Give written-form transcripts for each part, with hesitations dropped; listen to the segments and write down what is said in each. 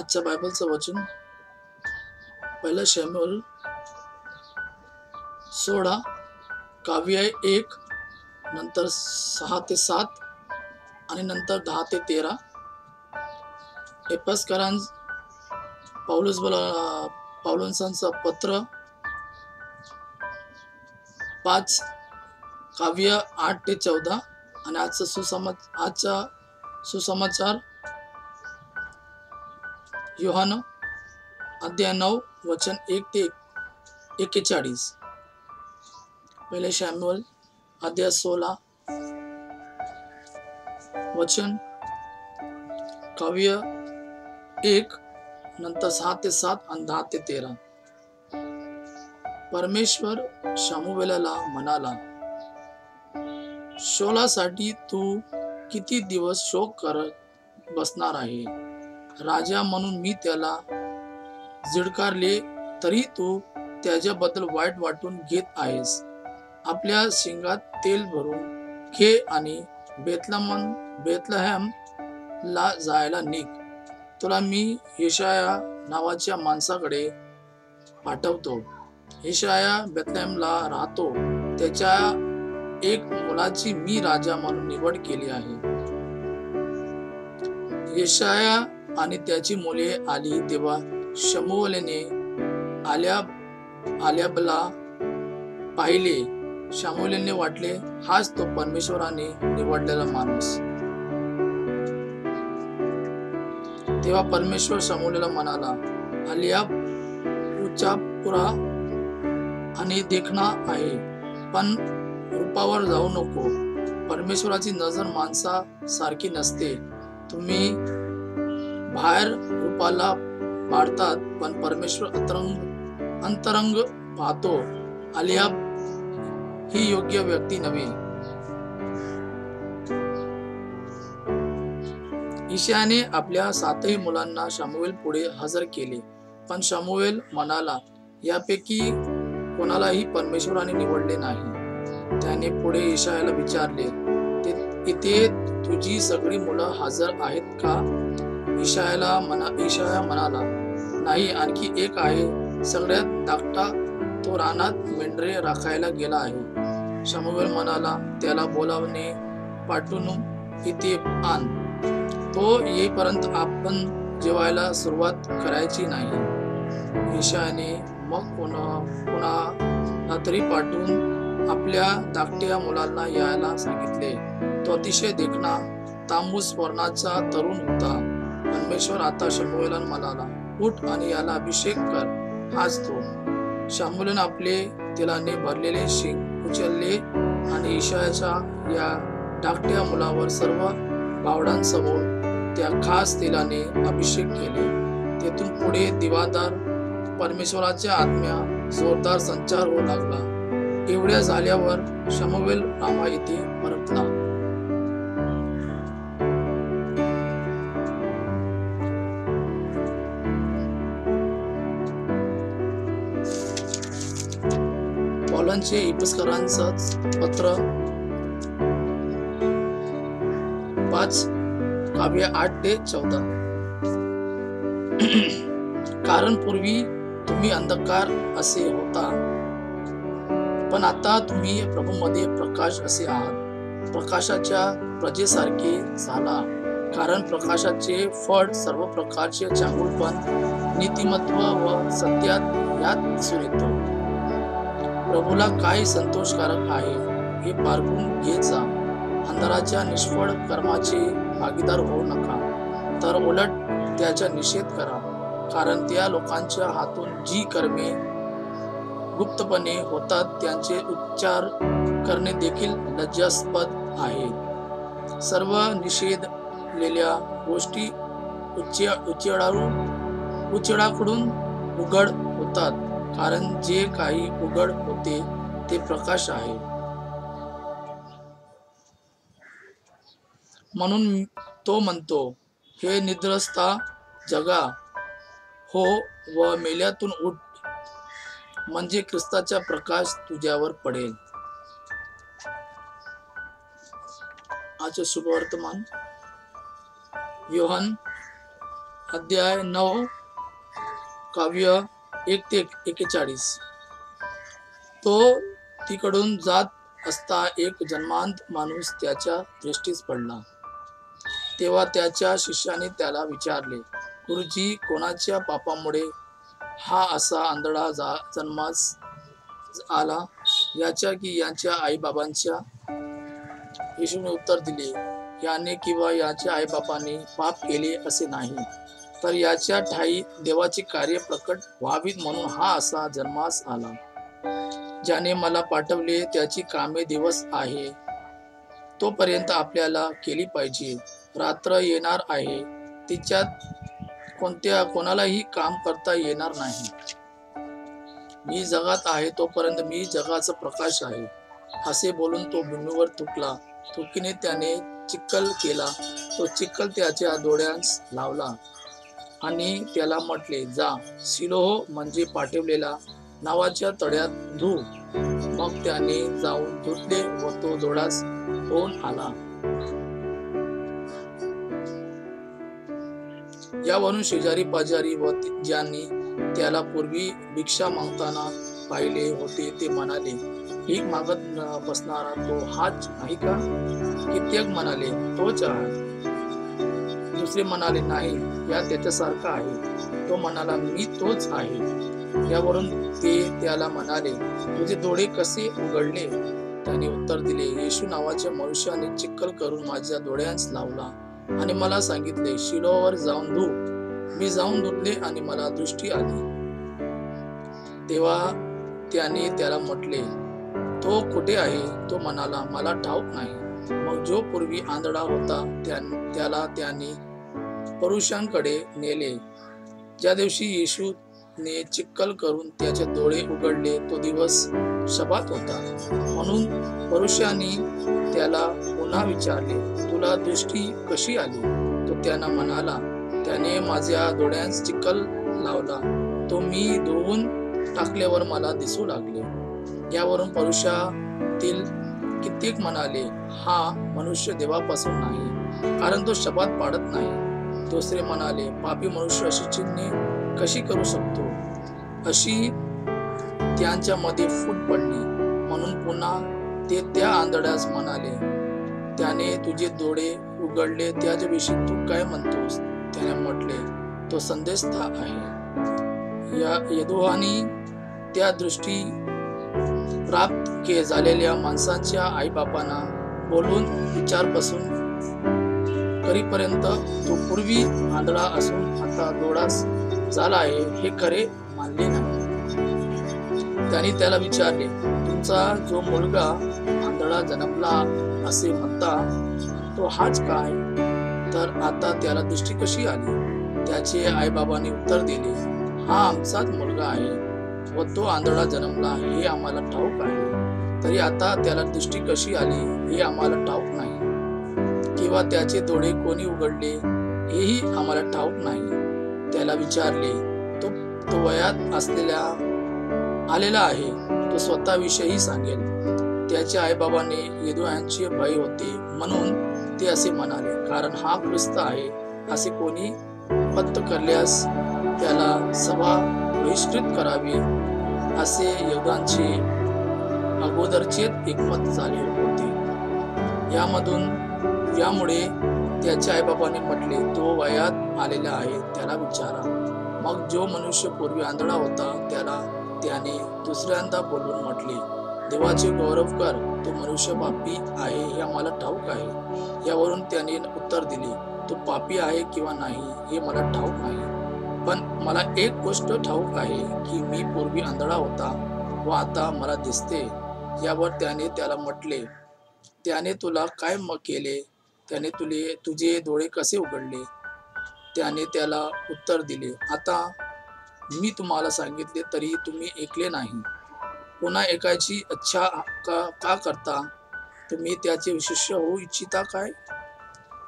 आजच्या बायबलचं वचन 1 शमूएल 16 काव्य 1 नंतर 6 ते 7 आणि नंतर 10 ते 13. पौलुसांचं पत्र 5 काव्य 8 ते 14 आणि आजचा सुसमाचार योहान अध्याय 9 वचन 1 ते 41. 1 शमूएल अध्याय 16 वचन काव्य 1 नंतर 6 ते 7 आणि 10 ते 13. परमेश्वर शमूएलला म्हणाला, शौलासाठी तू किती दिवस शोक करत बसणार आहे? राजा म्हणून मी त्याला झिडकारले तरी तू त्याच्याबद्दल वाईट वाटून घेत आहेस. आपल्या शिंगात तेल भरून घे आणि बेथलेहेम ला जायला निघ. तुला मी यशाया नावाच्या माणसाकडे पाठवतो. यशाया बेथलेहेमला राहतो. त्याच्या एक मुलाची मी राजा म्हणून निवड केली आहे. यशाया आणि त्याची मुले आली तेव्हा शमूएलने आल्याबला पाहिले. शमूएलने वाटले, हाच तो परमेश्वराने निवडलेला माणूस. तेव्हा परमेश्वर शमूएलला म्हणाला, आलियाब उच्चापुरा आणि देखणा आहे, पण रूपावर जाऊ नको. परमेश्वराची नजर माणसासारखी नसते. तुम्ही बाहेर रूपाला पाडतात, पण परमेश्वर अंतरंग पाहतो. आलियाब ही योग्य व्यक्ती नव्हे. ईशाने आपल्या 7 मुलांना शमूएल पुढे हजर केले, पण शमूएल म्हणाला, यापैकी कोणालाही परमेश्वराने निवडले नाही. त्याने पुढे ईशायाला विचारले, इथे तुझी सगळी मुलं हजर आहेत का? ईशाया म्हणाला, नाही, आणखी एक आहे, सगळ्यात धाकटा. तो रानात मेंढरे राखायला गेला आहे. शमूएल म्हणाला, त्याला बोलावणे पाठवून इथे आण. तो येईपर्यंत आपण जेवायला सुरुवात करायची नाही. ईशायाने मग पुन्हा तरी पाठवून आपल्या धाकट्या मुलांना यायला सांगितले. तो अतिशय देखणा तांबूस वर्णाचा तरुण होता. परमेश्वर आता शमूएलला म्हणाला, उठ आणि याला अभिषेक कर, हाच तो. शमूएलने आपले तेलाने भरलेले शिंग उचलले आणि ईशायाच्या या धाकट्या मुलावर सर्व भावडांसमोर त्या खास तेलाने अभिषेक केले. तेथून पुढे दिवादार परमेश्वराच्या आत्म्या जोरदार संचार होऊ लागला. एवढ्या झाल्यावर शमूएल रामा येथे परतला. पौलांचे इफिसकरांचं पत्र 5 काव्य 8 ते 14. कारण पूर्वी तुम्ही अंधकार असे होता, पण आता तुम्ही प्रभूमध्ये प्रकाश असे आहात. प्रकाशाच्या प्रजेसारखे झाला, कारण प्रकाशाचे फळ सर्व प्रकारचे चांगुलपण, नीतिमत्व व सत्यात यात दिसून येतो. प्रभूला काय संतोषकारक आहे हे पारखून घेत जा. अंधाराच्या निष्फळ कर्माचे भागीदार होऊ नका, तर उलट त्याचा निषेध करा. कारण त्या लोकांच्या हातून जी कर्मे गुप्तपणे होतात त्यांचे उच्चार करणे देखील लज्जास्पद आहे. सर्व निषेधलेल्या गोष्टी उजेडाकडून उघड होतात, कारण जे काही उघड होते ते प्रकाश आहे. म्हणून तो म्हणतो, हे निद्रस्ता, जगा हो व मेल्यातून उठ, म्हणजे ख्रिस्ताचा प्रकाश तुझ्यावर पडेल. आजचे शुभवर्तमान योहान अध्याय 9 काव्य 1 ते 41. तो तिकडून जात असता एक जन्मांध माणूस त्याच्या दृष्टीस पडला. तेव्हा त्याच्या शिष्याने त्याला विचारले, गुरुजी, कोणाच्या पापामुळे हा असा आंधळा जन्मास आला, याच्या की याच्या आईबाबांच्या? येशूने उत्तर दिले, याने किंवा याच्या आईबापाने पाप केले असे नाही, तर याच्या ठायी देवाचे कार्य प्रकट व्हावीत म्हणून हा असा जन्मास आला. ज्याने मला पाठवले त्याची कामे दिवस आहे तोपर्यंत आपल्याला केली पाहिजे. रात्र येणार आहे, तिच्यात कोणालाही काम करता येणार नाही. मी जगात आहे तोपर्यंत मी जगाचा प्रकाश आहे. असे बोलून तो भूमीवर थुंकला. थुंकीने त्याने चिखल केला. तो चिखल त्याच्या डोळ्यांस लावला आणि त्याला म्हटले, जा, सिलोह म्हणजे पाठवलेला नावाच्या तळ्यात धु. मग त्याने जाऊन धुतले व तो डोळास होऊन आला. यावरून शेजारी पाजारी व ज्यांनी त्याला पूर्वी भिक्षा मागताना पाहिले होते ते म्हणाले, भीक मागत बसणारा तो हाच नाही का? कित्येक म्हणाले, तोच आहे. दुसरे म्हणाले, नाही, या त्याच्यासारखा आहे. तो म्हणाला, मी तोच आहे. यावरून ते त्याला म्हणाले, तुझे डोळे कसे उघडले? त्याने उत्तर दिले, येशू नावाच्या मनुष्याने चिखल करून माझ्या डोळ्यांस लावला आणि मला सांगितले, शिलोवर जाऊन धु. मी जाऊन धुतले आणि मला दृष्टी आली. तेव्हा त्याने त्याला म्हटले, तो कुठे आहे? तो म्हणाला, मला ठाऊक नाही. मग जो पूर्वी आंधळा होता त्याला त्याने पुरुषांकडे नेले. ज्या दिवशी येशूने चिखल करून त्याचे डोळे उघडले तो दिवस शबात होता. म्हणून पुरुषांनी त्याला पुन्हा विचारले, तुला दृष्टी कशी आली? तो त्यांना म्हणाला, त्याने माझ्या डोळ्यांस चिखल लावला. तो मी धुवून टाकल्यावर मला दिसू लागले. यावरून पुरुषातील कित्येक म्हणाले, हा मनुष्य देवापासून नाही, कारण तो शबात पाळत नाही. दुसरे म्हणाले, पापी मनुष्य अशी चिन्हे कशी करू शकतो? अशी त्यांच्यामध्ये फूट पडली. म्हणून पुन्हा ते त्या आंधळ्यास म्हणाले, त्याने तुझे डोळे उघडले, त्याच्याविषयी तू काय म्हणतोस? त्याने म्हटले, तो संदेशस्थ आहे. यहोवाने त्या दृष्टी प्राप्त झालेल्या माणसांच्या आईबापांना बोलून विचारपासून करीपर्यंत तो पूर्वी आंधळा असून आता डोळास झाला आहे हे खरे मानले नाही. त्यांनी त्याला विचारले, तुमचा जो मुलगा आंधळा जन्मला असे म्हणता तो हाच काय? तर आता त्याला दृष्टी कशी आली? त्याचे आईबाबांनी उत्तर दिले, हा आमचाच मुलगा आहे व तो आंधळा जन्मला हे आम्हाला ठाऊक आहे. तरी आता त्याला दृष्टी कशी आली हे आम्हाला ठाऊक नाही, किंवा त्याचे डोळे कोणी उघडले हेही आम्हाला ठाऊक नाही. त्याला विचारले, तो वयात आलेला आहे, तो स्वतःविषयी सांगेल. त्याच्या आईबाबांनी यहोवाचे भय होते म्हणून ते असे म्हणाले, कारण हा ख्रिस्त आहे असे कोणी पत्त करल्यास त्याला सभा बहिष्कृत करावी असे यहूदांचे अगोदरचे एकमत झाले होते. यामुळे त्याच्या आईबाबांनी म्हटले, तो वयात आलेला आहे, त्याला विचारा. मग जो मनुष्य पूर्वी आंधळा होता त्याला त्याने दुसऱ्यांदा बोलून म्हटले, देवाचे गौरव कर, तो मनुष्य पापी आहे हे आम्हाला ठाऊक आहे. यावरून त्याने उत्तर दिले, तो पापी आहे किंवा नाही हे मला ठाऊक नाही, पण मला एक गोष्ट ठाऊक आहे की मी पूर्वी आंधळा होता व आता मला दिसते. यावर त्याने त्याला म्हटले, त्याने तुला काय केले? त्याने तुझे डोळे कसे उघडले? त्याने त्याला उत्तर दिले, आता मी तुम्हाला सांगितले तरी तुम्ही ऐकले नाही. पुन्हा ऐकायची इच्छा का करता? तुम्ही त्याचे शिष्य होऊ इच्छिता काय?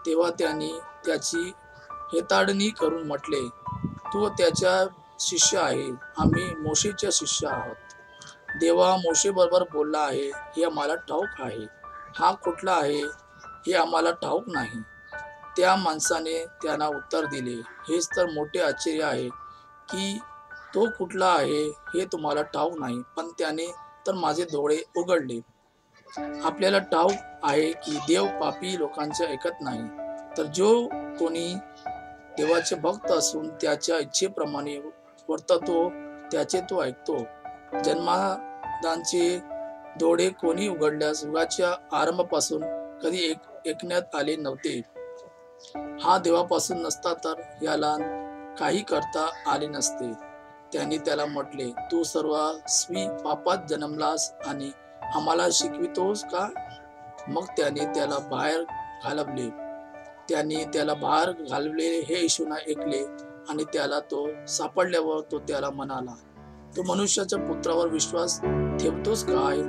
तेव्हा त्याने त्याची हेताळणी करून म्हटले, तू त्याचा शिष्य आहे, आम्ही मोशेच्या शिष्य आहोत. देवा मोशे बरोबर बोलला आहे हे आम्हाला ठाऊक आहे, हा कुठला आहे हे आम्हाला ठाऊक नाही. त्या माणसाने त्यांना उत्तर दिले, हेच तर मोठे आश्चर्य आहे की तो कुठला आहे हे तुम्हाला ठाऊक नाही, पण त्याने तर माझे डोळे उघडले. आपल्याला ठाऊक आहे की देव पापी लोकांचे ऐकत नाही, तर जो कोणी देवाचे भक्त असून त्याच्या इच्छेप्रमाणे वर्ततो त्याचे तो ऐकतो. जन्मदांचे डोळे कोणी उघडल्यास युगाच्या आरंभापासून कधी ऐकण्यात आले नव्हते. हा देवापासून नसता तर याला काही करता आले नसते. त्यांनी त्याला म्हटले, तू सर्वस्वी पापात जन्मलास आणि आम्हाला शिकवितोस का? मग त्याने त्याला बाहेर घालवले. त्यांनी त्याला बाहेर घालवले हे येशूने ऐकले आणि त्याला तो सापडल्यावर तो त्याला म्हणाला, तू मनुष्याच्या पुत्रावर विश्वास ठेवतोस काय?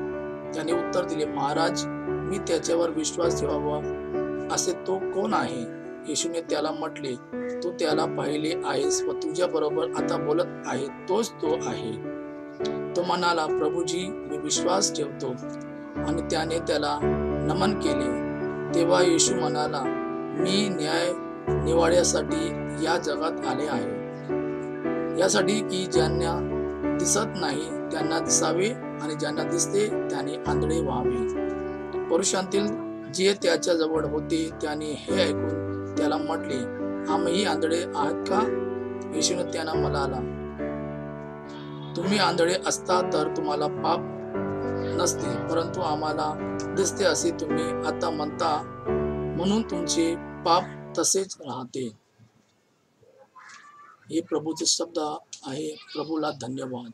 त्याने उत्तर दिले, महाराज, मी त्याच्यावर विश्वास ठेवावा असे तो कोण आहे? येशूने त्याला म्हटले, तू त्याला पाहिले आहेस व तुझ्या बरोबर आता बोलत आहे तोच तो आहे. तो म्हणाला, प्रभूजी, मी विश्वास ठेवतो, आणि त्याने त्याला नमन केले. तेव्हा येशू म्हणाला, मी न्याय निवाड्यासाठी या जगात आले आहे, यासाठी की ज्यांना दिसत नाही त्यांना दिसावे आणि ज्यांना दिसते त्यांनी आंधळे व्हावे. पुरुषांतील जे त्याच्या जवळ होते त्याने हे ऐकून त्याला म्हटले, आम्ही आंधळे आहात का? येशूने त्यांना म्हणाला, तुम्ही आंधळे असता तर तुम्हाला पाप नसते, परंतु आम्हाला दिसते असे तुम्ही आता म्हणता, म्हणून तुमचे पाप तसेच राहते. हे प्रभूचे शब्द आहे. प्रभूला धन्यवाद.